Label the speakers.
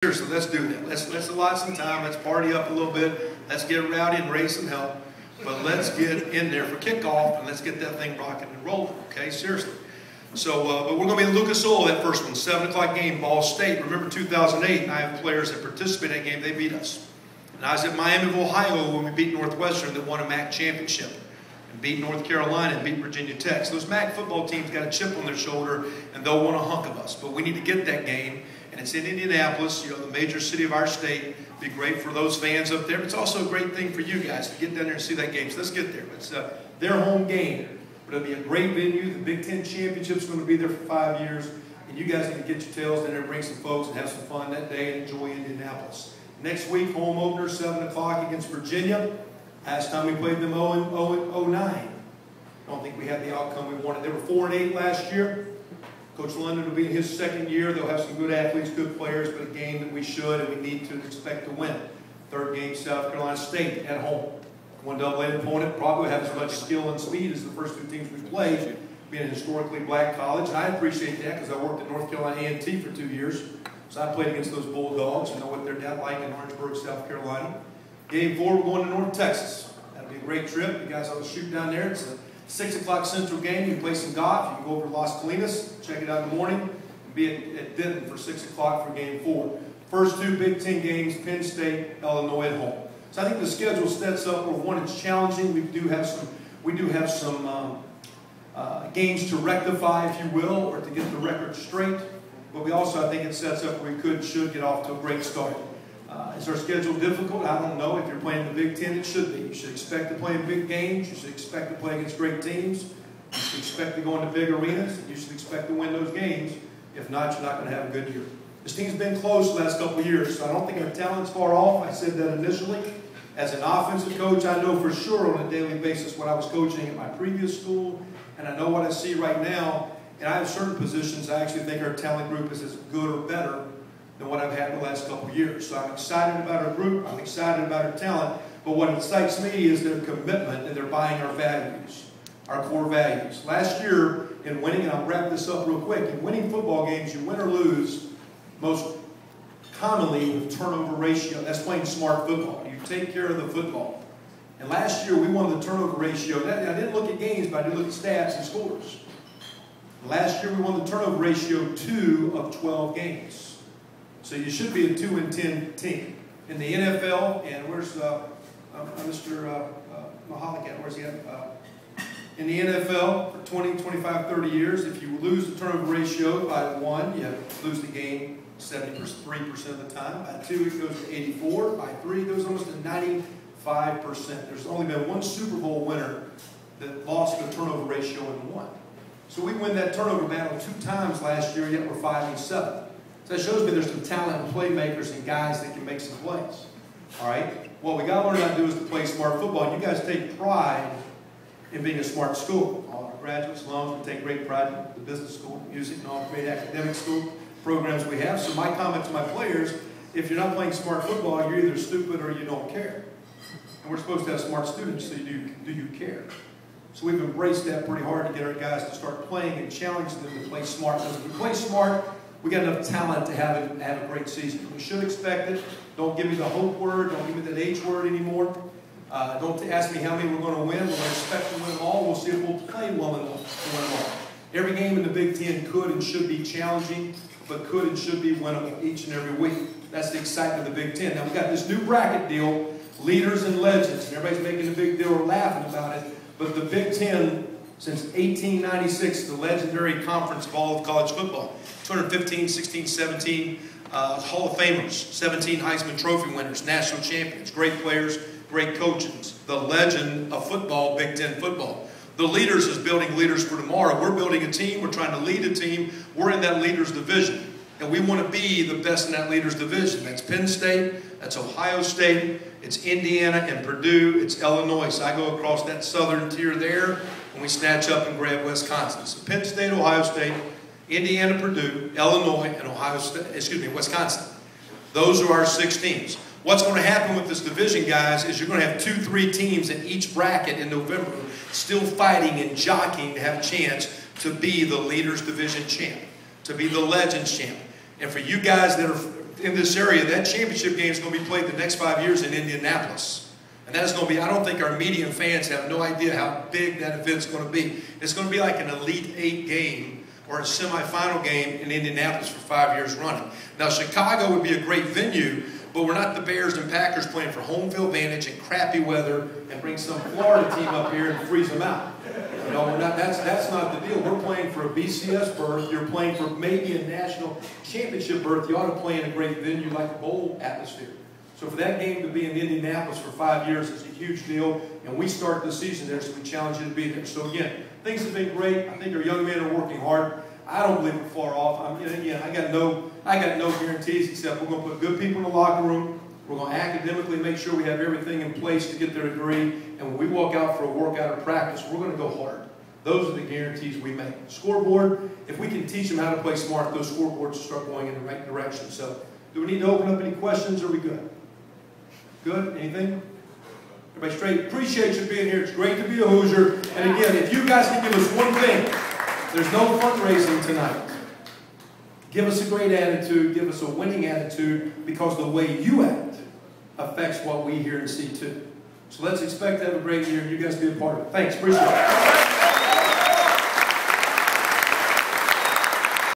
Speaker 1: Seriously, let's do that. Let's allot some time. Let's party up a little bit. Let's get rowdy and raise some hell. But let's get in there for kickoff and let's get that thing rocking and rolling. Okay, seriously. So, but we're going to be in Lucas Oil that first one, 7 o'clock game, Ball State. Remember 2008? I have players that participated in that game. They beat us. And I was at Miami of Ohio when we beat Northwestern that won a MAC championship. And beat North Carolina and beat Virginia Tech. So those MAC football teams got a chip on their shoulder and they'll want a hunk of us. But we need to get that game. And it's in Indianapolis, you know, the major city of our state. It'd be great for those fans up there. But it's also a great thing for you guys to get down there and see that game. So let's get there. It's their home game. But it'll be a great venue. The Big Ten Championship's going to be there for 5 years. And you guys need to get your tails down there, bring some folks, and have some fun that day and enjoy Indianapolis. Next week, home opener, 7 o'clock against Virginia. Last time we played them 0-9. I don't think we had the outcome we wanted. They were 4-8 last year. Coach London will be in his second year. They'll have some good athletes, good players, but a game that we should and we need to expect to win. Third game, South Carolina State at home. One double-A opponent, probably have as much skill and speed as the first two teams we played, being a historically black college. And I appreciate that because I worked at North Carolina A&T for 2 years. So I played against those Bulldogs and know what they're like in Orangeburg, South Carolina. Game 4, we're going to North Texas. That'll be a great trip. You guys ought to shoot down there. It's a 6 o'clock Central game. You can play some golf. You can go over to Las Colinas, check it out in the morning, and be at Denton for 6 o'clock for game 4. First 2 Big Ten games, Penn State, Illinois at home. So I think the schedule sets up where one, it's challenging. We do have some games to rectify, if you will, or to get the record straight. But we also, I think it sets up where we should get off to a great start. Is our schedule difficult? I don't know. If you're playing the Big Ten, it should be. You should expect to play in big games. You should expect to play against great teams. You should expect to go into big arenas. You should expect to win those games. If not, you're not going to have a good year. This team's been close the last couple of years, so I don't think our talent's far off. I said that initially. As an offensive coach, I know for sure on a daily basis what I was coaching at my previous school, and I know what I see right now. And I have certain positions I actually think our talent group is as good or better than what I've had the last couple of years. So I'm excited about our group. I'm excited about our talent. But what excites me is their commitment and their buying our values, our core values. Last year in winning, and I'll wrap this up real quick, in winning football games, you win or lose most commonly with turnover ratio. That's playing smart football. You take care of the football. And last year we won the turnover ratio. I didn't look at games, but I did look at stats and scores. Last year we won the turnover ratio 2 of 12 games. So you should be a 2-10 team. In the NFL, and where's Mr. Mahalik at? Where's he at? In the NFL, for 20, 25, 30 years, if you lose the turnover ratio by 1, you lose the game 73% of the time. By 2, it goes to 84. By 3, it goes almost to 95%. There's only been one Super Bowl winner that lost the turnover ratio in 1. So we win that turnover battle 2 times last year, yet we're 5-7. So that shows me there's some talent and playmakers and guys that can make some plays. All right? What we got to learn how to do is to play smart football. And you guys take pride in being a smart school. All our graduates, alums, we take great pride in the business school, music, and all the great academic school programs we have. So my comment to my players, if you're not playing smart football, you're either stupid or you don't care. And we're supposed to have smart students, so do you care? So we've embraced that pretty hard to get our guys to start playing and challenging them to play smart. Because if we play smart, we got enough talent to have a great season. We should expect it. Don't give me the hope word. Don't give me that H word anymore. Don't ask me how many we're going to win. We'll expect to win them all. We'll see if we'll play well enough to win them all. Every game in the Big Ten could and should be challenging, but could and should be winnable each and every week. That's the excitement of the Big Ten. Now we've got this new bracket deal, leaders and legends, and everybody's making a big deal or laughing about it. But the Big Ten, since 1896, the legendary conference of all of college football. 215, 16, 17 Hall of Famers, 17 Heisman Trophy winners, national champions, great players, great coaches. The legend of football, Big Ten football. The leaders is building leaders for tomorrow. We're building a team. We're trying to lead a team. We're in that leaders division. And we want to be the best in that leaders division. That's Penn State. That's Ohio State. It's Indiana and Purdue. It's Illinois. So I go across that southern tier there, and we snatch up and grab Wisconsin. So Penn State, Ohio State, Indiana, Purdue, Illinois, and Wisconsin. Those are our 6 teams. What's going to happen with this division, guys, is you're going to have 2-3 teams in each bracket in November still fighting and jockeying to have a chance to be the leaders division champ, to be the legends champ. And for you guys that are in this area, that championship game is going to be played the next 5 years in Indianapolis. And that is going to be, I don't think our media and fans have no idea how big that event's going to be. It's going to be like an Elite Eight game or a semifinal game in Indianapolis for 5 years running. Now, Chicago would be a great venue, but we're not the Bears and Packers playing for home field advantage in crappy weather and bring some Florida team up here and freeze them out. You know, we're not, that's not the deal. We're playing for a BCS berth. You're playing for maybe a national championship berth. You ought to play in a great venue like a bowl atmosphere. So for that game to be in Indianapolis for 5 years is a huge deal, and we start the season there, so we challenge you to be there. So again, things have been great. I think our young men are working hard. I don't believe we're far off. Again, I got no guarantees except we're going to put good people in the locker room. We're going to academically make sure we have everything in place to get their degree. And when we walk out for a workout or practice, we're going to go hard. Those are the guarantees we make. Scoreboard, if we can teach them how to play smart, those scoreboards will start going in the right direction. So, do we need to open up any questions, or are we good? Good? Anything? Everybody straight? Appreciate you being here. It's great to be a Hoosier. And again, if you guys can give us one thing, there's no fundraising tonight. Give us a great attitude. Give us a winning attitude, because the way you act affects what we hear and see too. So let's expect to have a great year, and you guys be a part of it. Thanks. Appreciate it.